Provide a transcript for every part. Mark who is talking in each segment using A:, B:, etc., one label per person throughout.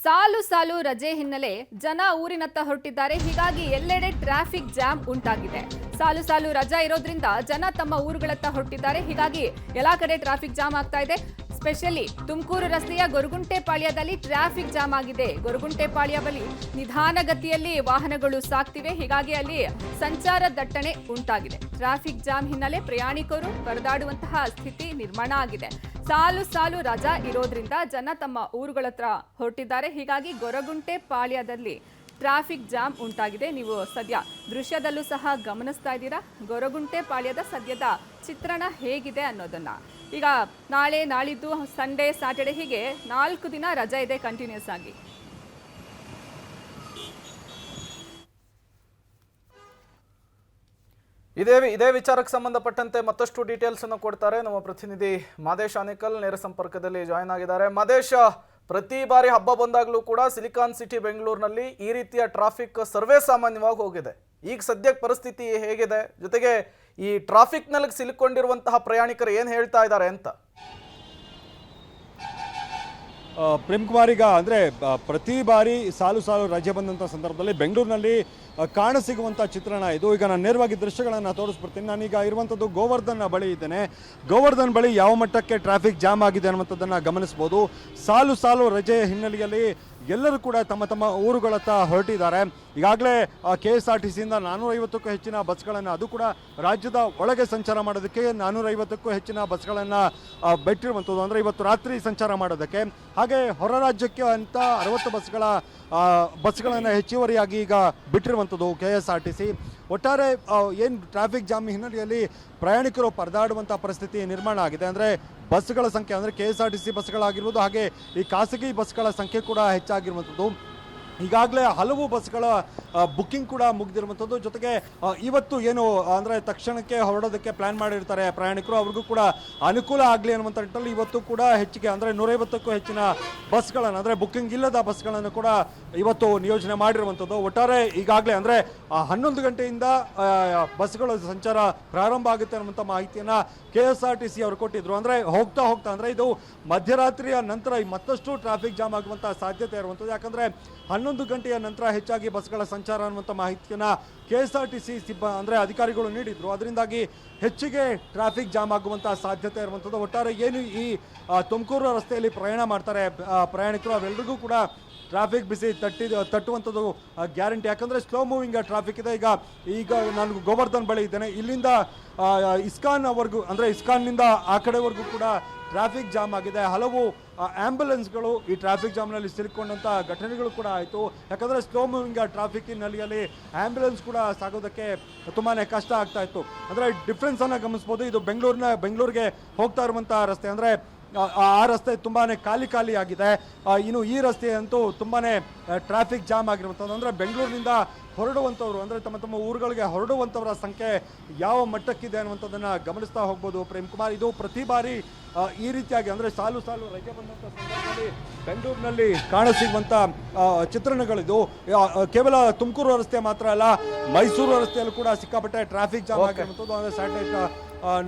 A: ಸಾಲು ಸಾಲು ರಜೆ ಹಿನ್ನೆಲೆ ಜನ ಊರಿನತ್ತ ಹೊರಟಿದ್ದಾರೆ. ಹೀಗಾಗಿ ಎಲ್ಲೆಡೆ ಟ್ರಾಫಿಕ್ ಜಾಮ್ ಉಂಟಾಗಿದೆ. ಸಾಲು ಸಾಲು ರಜಾ ಇರೋದ್ರಿಂದ ಜನ ತಮ್ಮ ಊರುಗಳತ್ತ ಹೊರಟಿದ್ದಾರೆ. ಹೀಗಾಗಿ ಎಲ್ಲಾ ಕಡೆ ಟ್ರಾಫಿಕ್ ಜಾಮ್ ಆಗ್ತಾ ಇದೆ. ಸ್ಪೆಷಲಿ ತುಮಕೂರು ರಸ್ತೆಯ ಗೊರಗುಂಟೆಪಾಳ್ಯದಲ್ಲಿ ಟ್ರಾಫಿಕ್ ಜಾಮ್ ಆಗಿದೆ. ಗೊರಗುಂಟೆಪಾಳ್ಯ ಬಳಿ ನಿಧಾನಗತಿಯಲ್ಲಿ ವಾಹನಗಳು ಸಾಗ್ತಿವೆ. ಹೀಗಾಗಿ ಅಲ್ಲಿ ಸಂಚಾರ ದಟ್ಟಣೆ ಉಂಟಾಗಿದೆ. ಟ್ರಾಫಿಕ್ ಜಾಮ್ ಹಿನ್ನೆಲೆ ಪ್ರಯಾಣಿಕರು ಪರದಾಡುವಂತಹ ಸ್ಥಿತಿ ನಿರ್ಮಾಣ ಆಗಿದೆ. ಸಾಲು ಸಾಲು ರಜಾ ಇರೋದ್ರಿಂದ ಜನ ತಮ್ಮ ಊರುಗಳತ್ರ ಹೊರಟಿದ್ದಾರೆ. ಹೀಗಾಗಿ ಗೊರಗುಂಟೆಪಾಳ್ಯದಲ್ಲಿ ಟ್ರಾಫಿಕ್ ಜಾಮ್ ಉಂಟಾಗಿದೆ. ನೀವು ಸದ್ಯ ದೃಶ್ಯದಲ್ಲೂ ಸಹ ಗಮನಿಸ್ತಾ ಇದ್ದೀರಾ ಗೊರಗುಂಟೆಪಾಳ್ಯದ ಸದ್ಯದ ಚಿತ್ರಣ ಹೇಗಿದೆ ಅನ್ನೋದನ್ನ. ಈಗ ನಾಳೆ ನಾಳಿದ್ದು ಸಂಡೇ ಸ್ಯಾಟರ್ಡೆ ಹೀಗೆ 4 ದಿನ ರಜಾ ಇದೆ ಕಂಟಿನ್ಯೂಸ್ ಆಗಿ.
B: ಇದೇ ವಿಚಾರಕ್ಕೆ ಸಂಬಂಧಪಟ್ಟಂತೆ ಮತ್ತಷ್ಟು ಡೀಟೇಲ್ಸ್ ಅನ್ನು ಕೊಡ್ತಾರೆ ನಮ್ಮ ಪ್ರತಿನಿಧಿ ಮಾದೇಶ್ ಆನೇಕಲ್ ನೇರ ಸಂಪರ್ಕದಲ್ಲಿ ಜಾಯ್ನ್ ಆಗಿದ್ದಾರೆ. ಮಾದೇಶ್, ಪ್ರತಿ ಬಾರಿ ಹಬ್ಬ ಬಂದಾಗಲೂ ಕೂಡ ಸಿಲಿಕಾನ್ ಸಿಟಿ ಬೆಂಗಳೂರಿನಲ್ಲಿ ಈ ರೀತಿಯ ಟ್ರಾಫಿಕ್ ಸರ್ವೇ ಸಾಮಾನ್ಯವಾಗಿ ಹೋಗಿದೆ. ಈಗ ಸದ್ಯಕ್ಕೆ ಪರಿಸ್ಥಿತಿ ಹೇಗಿದೆ, ಜೊತೆಗೆ ಈ ಟ್ರಾಫಿಕ್ನಲ್ಲಿ ಸಿಲುಕೊಂಡಿರುವಂತಹ ಪ್ರಯಾಣಿಕರು ಏನು ಹೇಳ್ತಾ ಇದ್ದಾರೆ ಅಂತ?
C: ಪ್ರೇಮ್ ಕುಮಾರ್, ಈಗ ಅಂದರೆ ಪ್ರತಿ ಬಾರಿ ಸಾಲು ಸಾಲು ರಜೆ ಬಂದಂಥ ಸಂದರ್ಭದಲ್ಲಿ ಬೆಂಗಳೂರಿನಲ್ಲಿ ಕಾಣಸಿಗುವಂಥ ಚಿತ್ರಣ ಇದು. ಈಗ ನಾನು ನೇರವಾಗಿ ದೃಶ್ಯಗಳನ್ನು ತೋರಿಸ್ಬಿಡ್ತೀನಿ. ನಾನೀಗ ಇರುವಂಥದ್ದು ಗೋವರ್ಧನ್ ಬಳಿ ಇದ್ದೇನೆ. ಗೋವರ್ಧನ್ ಬಳಿ ಯಾವ ಮಟ್ಟಕ್ಕೆ ಟ್ರಾಫಿಕ್ ಜಾಮ್ ಆಗಿದೆ ಅನ್ನುವಂಥದ್ದನ್ನು ಗಮನಿಸ್ಬೋದು. ಸಾಲು ಸಾಲು ರಜೆ ಹಿನ್ನೆಲೆಯಲ್ಲಿ ಎಲ್ಲರೂ ಕೂಡ ತಮ್ಮ ತಮ್ಮ ಊರುಗಳತ್ತ ಹೊರಟಿದ್ದಾರೆ. ಈಗಾಗಲೇ KSRTCಯಿಂದ 450ಕ್ಕೂ ಹೆಚ್ಚಿನ ಬಸ್ಗಳನ್ನು, ಅದು ಕೂಡ ರಾಜ್ಯದ ಒಳಗೆ ಸಂಚಾರ ಮಾಡೋದಕ್ಕೆ 450ಕ್ಕೂ ಹೆಚ್ಚಿನ ಬಸ್ಗಳನ್ನು ಬಿಟ್ಟಿರುವಂಥದ್ದು, ಅಂದರೆ ಇವತ್ತು ರಾತ್ರಿ ಸಂಚಾರ ಮಾಡೋದಕ್ಕೆ. ಹಾಗೆ ಹೊರ ರಾಜ್ಯಕ್ಕೆ ಅಂತ 60 ಬಸ್ಗಳನ್ನು ಹೆಚ್ಚುವರಿಯಾಗಿ ಈಗ ಬಿಟ್ಟಿರುವಂಥದ್ದು KSRTC. ಒಟ್ಟಾರೆ ಏನು ಟ್ರಾಫಿಕ್ ಜಾಮ್ ಹಿನ್ನೆಲೆಯಲ್ಲಿ ಪ್ರಯಾಣಿಕರು ಪರದಾಡುವಂಥ ಪರಿಸ್ಥಿತಿ ನಿರ್ಮಾಣ ಆಗಿದೆ. ಅಂದರೆ ಬಸ್ಗಳ ಸಂಖ್ಯೆ, ಅಂದರೆ KSRTC ಬಸ್ಗಳಾಗಿರ್ಬೋದು, ಹಾಗೆ ಈ ಖಾಸಗಿ ಬಸ್ಗಳ ಸಂಖ್ಯೆ ಕೂಡ ಹೆಚ್ಚಾಗಿರುವಂಥದ್ದು. ಈಗಾಗಲೇ ಹಲವು ಬಸ್ಗಳ ಬುಕ್ಕಿಂಗ್ ಕೂಡ ಮುಗಿದಿರುವಂಥದ್ದು. ಜೊತೆಗೆ ಇವತ್ತು ಏನು ಅಂದರೆ ತಕ್ಷಣಕ್ಕೆ ಹೊರಡೋದಕ್ಕೆ ಪ್ಲ್ಯಾನ್ ಮಾಡಿರ್ತಾರೆ ಪ್ರಯಾಣಿಕರು, ಅವ್ರಿಗೂ ಕೂಡ ಅನುಕೂಲ ಆಗಲಿ ಅನ್ನುವಂಥ ನಿಟ್ಟಲ್ಲಿ ಇವತ್ತು ಕೂಡ ಹೆಚ್ಚಿಗೆ, ಅಂದರೆ 150ಕ್ಕೂ ಹೆಚ್ಚಿನ ಬಸ್ಗಳನ್ನು, ಅಂದರೆ ಬುಕ್ಕಿಂಗ್ ಇಲ್ಲದ ಬಸ್ಗಳನ್ನು ಕೂಡ ಇವತ್ತು ನಿಯೋಜನೆ ಮಾಡಿರುವಂಥದ್ದು. ಒಟ್ಟಾರೆ ಈಗಾಗಲೇ ಅಂದರೆ 11 ಗಂಟೆಯಿಂದ ಬಸ್ಗಳ ಸಂಚಾರ ಪ್ರಾರಂಭ ಆಗುತ್ತೆ ಅನ್ನುವಂಥ ಮಾಹಿತಿಯನ್ನು KSRTC ಅವರು ಕೊಟ್ಟಿದ್ರು. ಅಂದರೆ ಹೋಗ್ತಾ ಅಂದರೆ ಇದು ಮಧ್ಯರಾತ್ರಿಯ ನಂತರ ಮತ್ತಷ್ಟು ಟ್ರಾಫಿಕ್ ಜಾಮ್ ಆಗುವಂಥ ಸಾಧ್ಯತೆ ಇರುವಂಥದ್ದು. ಯಾಕಂದರೆ 11 ಗಂಟೆಯ ನಂತರ ಹೆಚ್ಚಾಗಿ ಬಸ್ಗಳ ಸಂಚಾರ ಅನ್ನುವಂಥ ಮಾಹಿತಿಯನ್ನು KSRTC ಅಂದರೆ ಅಧಿಕಾರಿಗಳು ನೀಡಿದ್ರು. ಅದರಿಂದಾಗಿ ಹೆಚ್ಚಿಗೆ ಟ್ರಾಫಿಕ್ ಜಾಮ್ ಆಗುವಂಥ ಸಾಧ್ಯತೆ ಇರುವಂಥದ್ದು. ಒಟ್ಟಾರೆ ಏನು ಈ ತುಮಕೂರು ರಸ್ತೆಯಲ್ಲಿ ಪ್ರಯಾಣ ಮಾಡ್ತಾರೆ ಪ್ರಯಾಣಿಕರು, ಅವೆಲ್ಲರಿಗೂ ಕೂಡ ಟ್ರಾಫಿಕ್ ಬಿಸಿ ತಟ್ಟುವಂಥದ್ದು ಗ್ಯಾರಂಟಿ. ಯಾಕಂದರೆ ಸ್ಲೋ ಮೂವಿಂಗ್ ಟ್ರಾಫಿಕ್ ಇದೆ. ಈಗ ನಾನು ಗೋವರ್ಧನ್ ಬಳಿ ಇದ್ದೇನೆ. ಇಲ್ಲಿಂದ ಇಸ್ಕಾನ್ವರೆಗೂ, ಅಂದರೆ ಇಸ್ಕಾನ್ನಿಂದ ಆ ಕಡೆವರೆಗೂ ಕೂಡ ಟ್ರಾಫಿಕ್ ಜಾಮ್ ಆಗಿದೆ. ಹಲವು ಆ್ಯಂಬುಲೆನ್ಸ್ಗಳು ಈ ಟ್ರಾಫಿಕ್ ಜಾಮ್ನಲ್ಲಿ ಸಿಲುಕೊಂಡಂಥ ಘಟನೆಗಳು ಕೂಡ ಆಯಿತು. ಯಾಕಂದರೆ ಸ್ಲೋ ಮೂವಿಂಗ್ ಟ್ರಾಫಿಕ್ ಹಿನ್ನೆಲೆಯಲ್ಲಿ ಆ್ಯಂಬುಲೆನ್ಸ್ ಕೂಡ ಸಾಗೋದಕ್ಕೆ ತುಂಬಾ ಕಷ್ಟ ಆಗ್ತಾ ಇತ್ತು. ಅಂದರೆ ಡಿಫ್ರೆನ್ಸನ್ನು ಗಮನಿಸ್ಬೋದು. ಇದು ಬೆಂಗಳೂರಿಗೆ ಹೋಗ್ತಾ ಇರುವಂಥ ರಸ್ತೆ, ಅಂದರೆ ಆ ರಸ್ತೆ ತುಂಬಾ ಖಾಲಿ ಆಗಿದೆ. ಇನ್ನು ಈ ರಸ್ತೆ ಅಂತೂ ತುಂಬಾ ಟ್ರಾಫಿಕ್ ಜಾಮ್ ಆಗಿರುವಂಥದ್ದು. ಅಂದರೆ ಬೆಂಗಳೂರಿನಿಂದ ಹೊರಡುವಂಥವ್ರು, ಅಂದರೆ ತಮ್ಮ ಊರುಗಳಿಗೆ ಹೊರಡುವಂಥವರ ಸಂಖ್ಯೆ ಯಾವ ಮಟ್ಟಕ್ಕಿದೆ ಅನ್ನುವಂಥದ್ದನ್ನು ಗಮನಿಸ್ತಾ ಹೋಗ್ಬೋದು ಪ್ರೇಮ್ ಕುಮಾರ್. ಇದು ಪ್ರತಿ ಬಾರಿ ಈ ರೀತಿಯಾಗಿ, ಅಂದರೆ ಸಾಲು ಸಾಲು ರಜೆ ಬಂದಂಥ ಸಂದರ್ಭದಲ್ಲಿ ಬೆಂಗಳೂರಿನಲ್ಲಿ ಕಾಣಸಿಗುವಂಥ ಚಿತ್ರಣಗಳಿದು. ಕೇವಲ ತುಮಕೂರು ರಸ್ತೆ ಮಾತ್ರ ಅಲ್ಲ, ಮೈಸೂರು ರಸ್ತೆಯಲ್ಲೂ ಕೂಡ ಸಿಕ್ಕಾಪಟ್ಟೆ ಟ್ರಾಫಿಕ್ ಜಾಮ್ ಆಗಿರುವಂಥದ್ದು. ಅಂದರೆ ಸ್ಯಾಟಲೈಟ್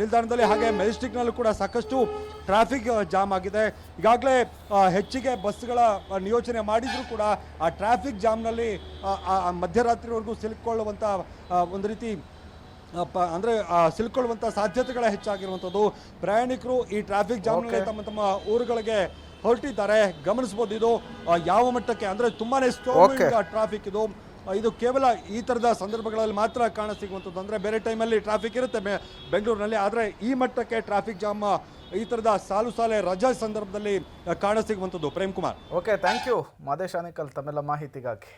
C: ನಿಲ್ದಾಣದಲ್ಲಿ, ಹಾಗೆ ಮೆಜೆಸ್ಟಿಕ್ನಲ್ಲೂ ಕೂಡ ಸಾಕಷ್ಟು ಟ್ರಾಫಿಕ್ ಜಾಮ್ ಆಗಿದೆ. ಈಗಾಗಲೇ ಹೆಚ್ಚಿಗೆ ಬಸ್ಗಳ ನಿಯೋಜನೆ ಮಾಡಿದರೂ ಕೂಡ ಆ ಟ್ರಾಫಿಕ್ ಜಾಮ್ನಲ್ಲಿ ಮಧ್ಯರಾತ್ರಿವರೆಗೂ ಸಿಲುಕೊಳ್ಳುವಂಥ ಒಂದು ರೀತಿ ಅಂದರೆ ಸಿಲುಕೊಳ್ಳುವಂಥ ಸಾಧ್ಯತೆಗಳ ಹೆಚ್ಚಾಗಿರುವಂಥದ್ದು. ಪ್ರಯಾಣಿಕರು ಈ ಟ್ರಾಫಿಕ್ ಜಾಮ್ನಲ್ಲಿ ತಮ್ಮ ಊರುಗಳಿಗೆ ಹೊರಟಿದ್ದಾರೆ. ಗಮನಿಸ್ಬೋದು ಇದು ಯಾವ ಮಟ್ಟಕ್ಕೆ, ಅಂದರೆ ತುಂಬಾ ಸ್ಲೋ ಟ್ರಾಫಿಕ್ ಇದು ಕೇವಲ ಈ ಥರದ ಸಂದರ್ಭಗಳಲ್ಲಿ ಮಾತ್ರ ಕಾಣಸಿಗುವಂಥದ್ದು. ಅಂದರೆ ಬೇರೆ ಟೈಮಲ್ಲಿ ಟ್ರಾಫಿಕ್ ಇರುತ್ತೆ ಬೆಂಗಳೂರಿನಲ್ಲಿ, ಆದರೆ ಈ ಮಟ್ಟಕ್ಕೆ ಟ್ರಾಫಿಕ್ ಜಾಮ್ ಈ ಥರದ ಸಾಲು ಸಾಲೆ ರಜಾ ಸಂದರ್ಭದಲ್ಲಿ ಕಾಣಸಿಗುವಂಥದ್ದು. Prem Kumar.
B: Okay, thank you Madesh Anekal ತಮ್ಮೆಲ್ಲ ಮಾಹಿತಿಗಾಗಿ.